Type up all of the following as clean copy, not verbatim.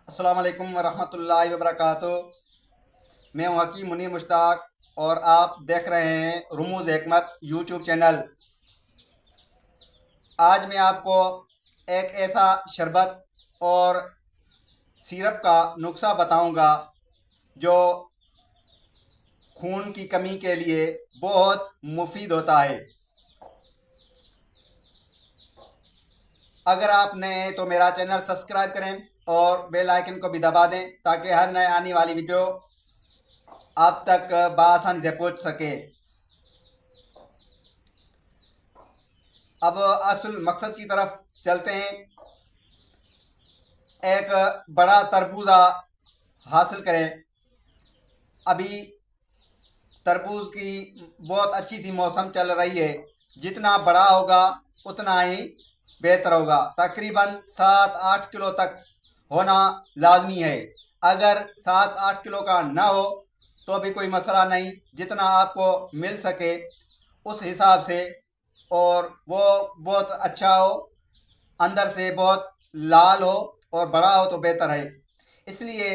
अस्सलाम वालेकुम वरहमतुल्लाहि वबरकातुह। मैं हूं हकीम मुनीर मुश्ताक और आप देख रहे हैं रुमूज़ हिकमत यूट्यूब चैनल। आज मैं आपको एक ऐसा शरबत और सिरप का नुस्खा बताऊंगा जो खून की कमी के लिए बहुत मुफीद होता है। अगर आप नए हैं तो मेरा चैनल सब्सक्राइब करें और बेल आइकन को भी दबा दें ताकि हर नए आने वाली वीडियो आप तक बआसानी से पहुंच सके। अब असल मकसद की तरफ चलते हैं। एक बड़ा तरबूजा हासिल करें। अभी तरबूज की बहुत अच्छी सी मौसम चल रही है। जितना बड़ा होगा उतना ही बेहतर होगा। तकरीबन 7-8 किलो तक होना लाजमी है। अगर 7-8 किलो का ना हो तो भी कोई मसला नहीं, जितना आपको मिल सके उस हिसाब से। और वो बहुत अच्छा हो, अंदर से बहुत लाल हो और बड़ा हो तो बेहतर है। इसलिए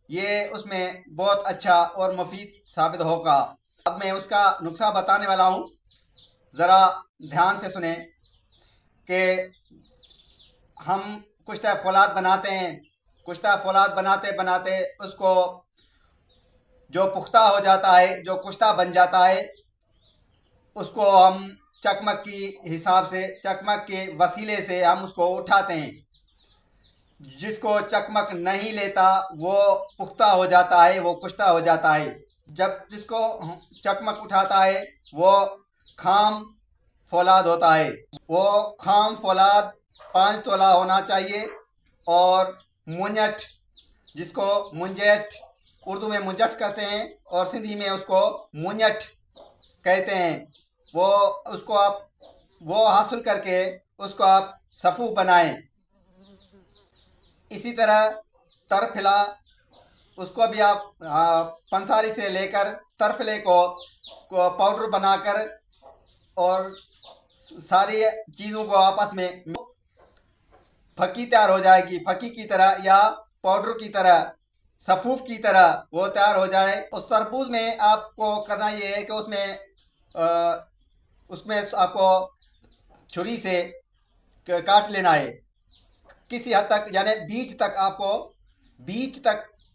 ये उसमें बहुत अच्छा और मुफीद साबित होगा। अब मैं उसका नुस्खा बताने वाला हूँ, ज़रा ध्यान से सुने कि हम कुश्ता फौलाद बनाते हैं। कुश्ता फौलाद बनाते बनाते उसको जो पुख्ता हो जाता है, जो कुश्ता बन जाता है, उसको हम चकमक की हिसाब से, चकमक के वसीले से हम उसको उठाते हैं। जिसको चकमक नहीं लेता वो पुख्ता हो जाता है, वो कुश्ता हो जाता है। जब जिसको चकमक उठाता है वो खाम फौलाद होता है। वो खाम फौलाद 5 तोला होना चाहिए। और मुंजट, जिसको मुंजेट, उर्दू में मुंजट कहते हैं और सिंधी में उसको मुंजट कहते हैं, वो उसको आप वो हासिल करके उसको आप सफ़ू बनाएं। इसी तरह तरफिला, उसको भी आप पंसारी से लेकर तरफिले को पाउडर बनाकर और सारी चीज़ों को आपस में फकी तैयार हो जाएगी। फकी की तरह या पाउडर की तरह, सफूफ की तरह वो तैयार हो जाए। उस तरबूज में आपको करना ये है कि उसमें आपको छुरी से काट लेना है किसी हद तक, यानी बीच तक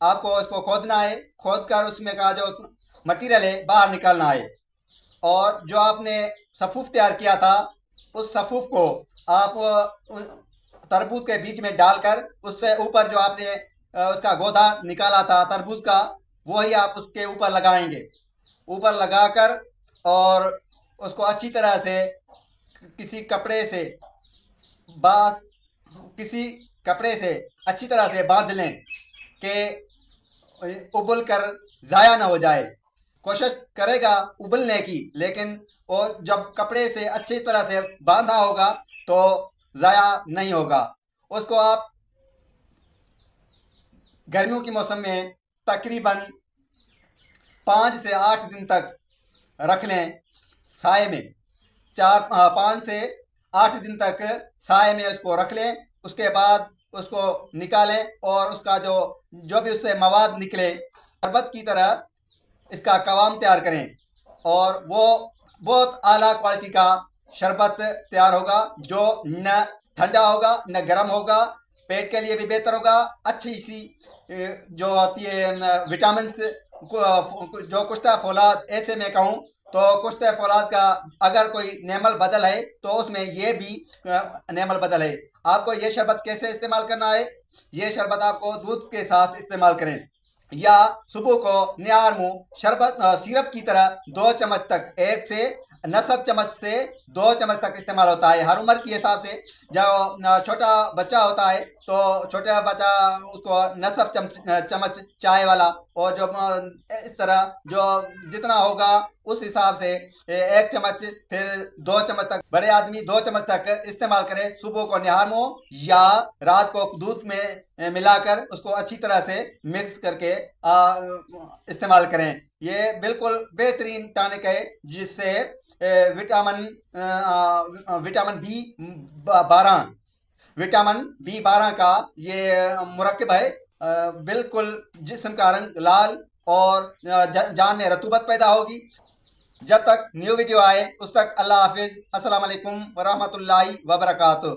आपको उसको खोदना है। खोद कर उसमें का जो मटीरियल है बाहर निकालना है। और जो आपने सफूफ तैयार किया था उस सफूफ को आप तरबूज के बीच में डालकर उससे ऊपर जो आपने उसका गोदा निकाला था तरबूज का, वही आप उसके ऊपर लगाएंगे। ऊपर लगाकर और उसको अच्छी तरह से किसी कपड़े से बास किसी कपड़े से अच्छी तरह से बांध लें कि उबल कर ज़ाया ना हो जाए। कोशिश करेगा उबलने की, लेकिन वो जब कपड़े से अच्छी तरह से बांधा होगा तो ज़ाया नहीं होगा। उसको आप गर्मियों के मौसम में तकरीबन 5 से 8 दिन तक रख लें साए में। 5 से 8 दिन तक साए में उसको रख लें। उसके बाद उसको निकालें और उसका जो जो भी उससे मवाद निकले, शरबत की तरह इसका कवाम तैयार करें। और वो बहुत आला क्वालिटी का शरबत तैयार होगा जो न ठंडा होगा न गर्म होगा। पेट के लिए भी बेहतर होगा। अच्छी सी जो होती है विटामिन, जो कुश्ता फौलाद, ऐसे में कहूँ तो कुश्ता फौलाद का अगर कोई नेमल बदल है तो उसमें ये भी नेमल बदल है। आपको ये शरबत कैसे इस्तेमाल करना है? ये शरबत आपको दूध के साथ इस्तेमाल करें या सुबह को निहार मुंह शरबत सिरप की तरह 2 चम्मच तक, 1 से 9 चम्मच से 2 चम्मच तक इस्तेमाल होता है। हर उम्र के हिसाब से जो छोटा बच्चा होता है तो छोटा बच्चा उसको नसफ चम्मच चाय वाला, और जो इस तरह जो जितना होगा उस हिसाब से 1 चम्मच, फिर 2 चम्मच तक, बड़े आदमी 2 चम्मच तक इस्तेमाल करें सुबह को निहार मुंह या रात को दूध में मिलाकर उसको अच्छी तरह से मिक्स करके इस्तेमाल करें। ये बिल्कुल बेहतरीन टॉनिक है जिससे विटामिन बी 12 का ये मुरक्कब है। बिल्कुल जिस्म का रंग लाल और जान में रतूबत पैदा होगी। जब तक न्यू वीडियो आए उस तक अल्लाह हाफिज, अस्सलाम वालेकुम वरहमतुल्लाहि वबरकातुहू।